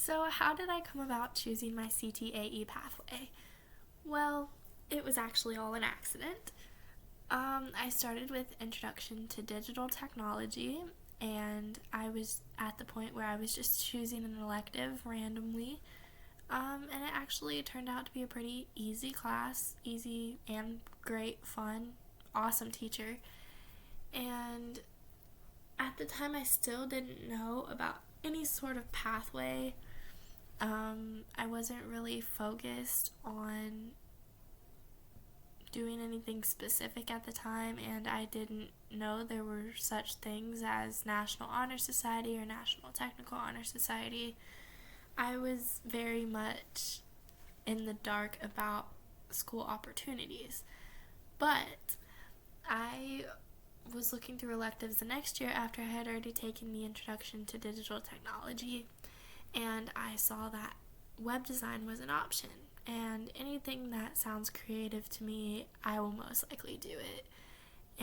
So how did I come about choosing my CTAE pathway? Well, it was actually all an accident. I started with Introduction to Digital Technology, and I was at the point where I was just choosing an elective randomly. And it actually turned out to be a pretty easy class, easy and great, fun, awesome teacher. And at the time, I still didn't know about any sort of pathway. I wasn't really focused on doing anything specific at the time, and I didn't know there were such things as National Honor Society or National Technical Honor Society. I was very much in the dark about school opportunities, but I was looking through electives the next year after I had already taken the Introduction to Digital Technology, and I saw that web design was an option. And anything that sounds creative to me, I will most likely do it.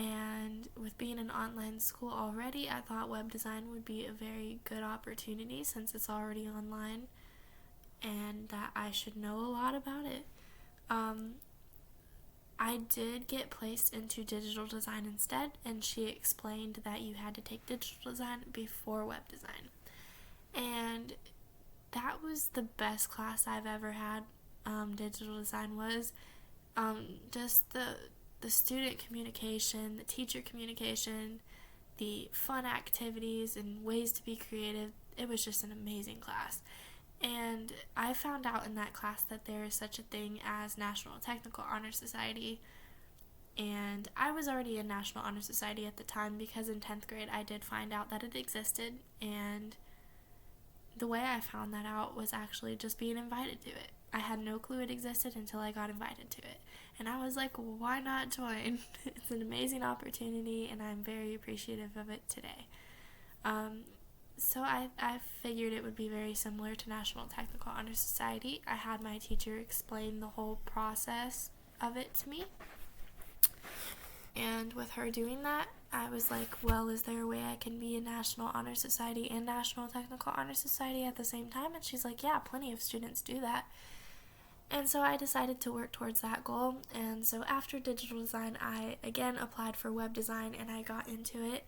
And with being an online school already, I thought web design would be a very good opportunity since it's already online and that I should know a lot about it. I did get placed into digital design instead, and she explained that you had to take digital design before web design. And that was the best class I've ever had. Digital design was just the student communication, the teacher communication, the fun activities and ways to be creative. It was just an amazing class. And I found out in that class that there is such a thing as National Technical Honor Society, and I was already in National Honor Society at the time because in 10th grade I did find out that it existed, and the way I found that out was actually just being invited to it. I had no clue it existed until I got invited to it. And I was like, why not join? It's an amazing opportunity, and I'm very appreciative of it today. So I figured it would be very similar to National Technical Honor Society. I had my teacher explain the whole process of it to me. And with her doing that, I was like, well, is there a way I can be a National Honor Society and National Technical Honor Society at the same time? And she's like, yeah, plenty of students do that. And so I decided to work towards that goal. And so after digital design, I again applied for web design and I got into it.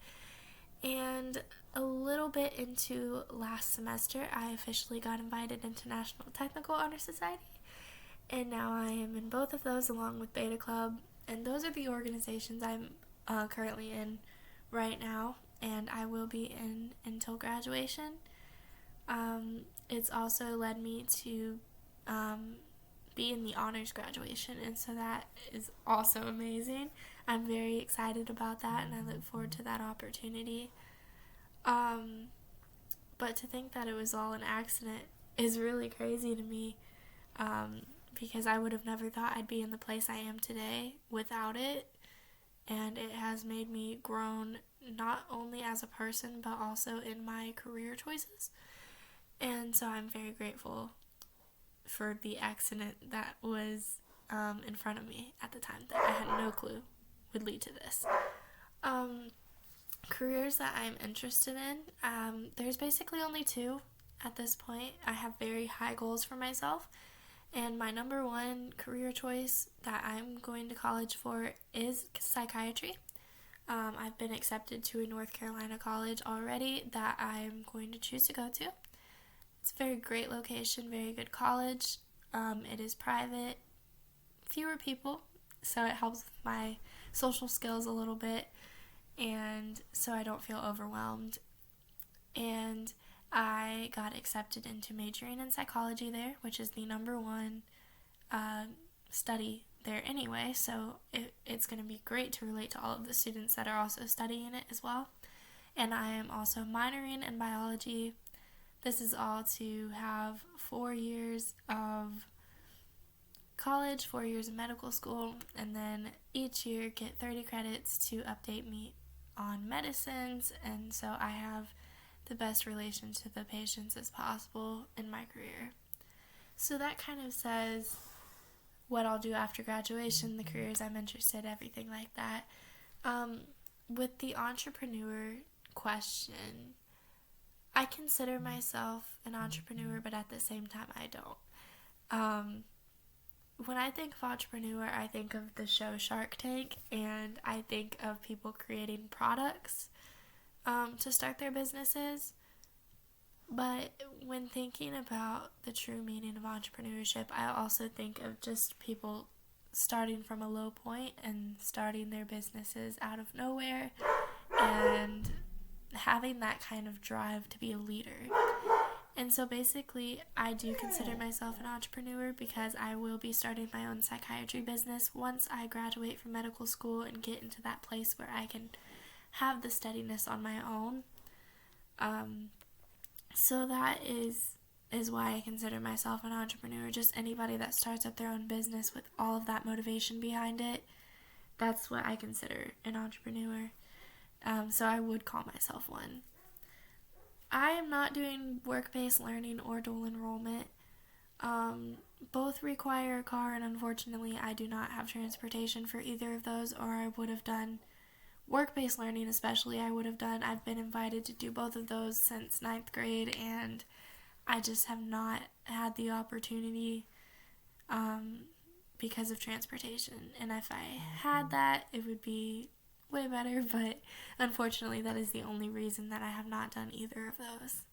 And a little bit into last semester, I officially got invited into National Technical Honor Society. And now I am in both of those along with Beta Club. And those are the organizations I'm currently in right now, and I will be in until graduation. It's also led me to be in the honors graduation, and so that is also amazing. I'm very excited about that, and I look forward to that opportunity. But to think that it was all an accident is really crazy to me, because I would have never thought I'd be in the place I am today without it. And it has made me grown not only as a person but also in my career choices. And so I'm very grateful for the accident that was in front of me at the time that I had no clue would lead to this. Careers that I'm interested in, there's basically only two at this point. I have very high goals for myself. And my number one career choice that I'm going to college for is psychiatry. I've been accepted to a North Carolina college already that I'm going to choose to go to. It's a very great location, very good college. It is private, fewer people, so it helps with my social skills a little bit, and so I don't feel overwhelmed. And I got accepted into majoring in psychology there, which is the number one study there anyway, so it's going to be great to relate to all of the students that are also studying it as well. And I am also minoring in biology. This is all to have 4 years of college, 4 years of medical school, and then each year get 30 credits to update me on medicines, and so I have the best relation to the patients as possible in my career. So that kind of says what I'll do after graduation, the careers I'm interested in, everything like that. With the entrepreneur question, I consider myself an entrepreneur, but at the same time, I don't. Um, when I think of entrepreneur, I think of the show Shark Tank, and I think of people creating products to start their businesses. But when thinking about the true meaning of entrepreneurship, I also think of just people starting from a low point and starting their businesses out of nowhere and having that kind of drive to be a leader. And so basically, I do consider myself an entrepreneur because I will be starting my own psychiatry business once I graduate from medical school and get into that place where I can have the steadiness on my own. So that is why I consider myself an entrepreneur. Just anybody that starts up their own business with all of that motivation behind it, that's what I consider an entrepreneur. So I would call myself one. I am not doing work-based learning or dual enrollment. Both require a car, and unfortunately I do not have transportation for either of those, or I would have done work-based learning especially. I've been invited to do both of those since 9th grade, and I just have not had the opportunity because of transportation. And if I had that, it would be way better, but unfortunately that is the only reason that I have not done either of those.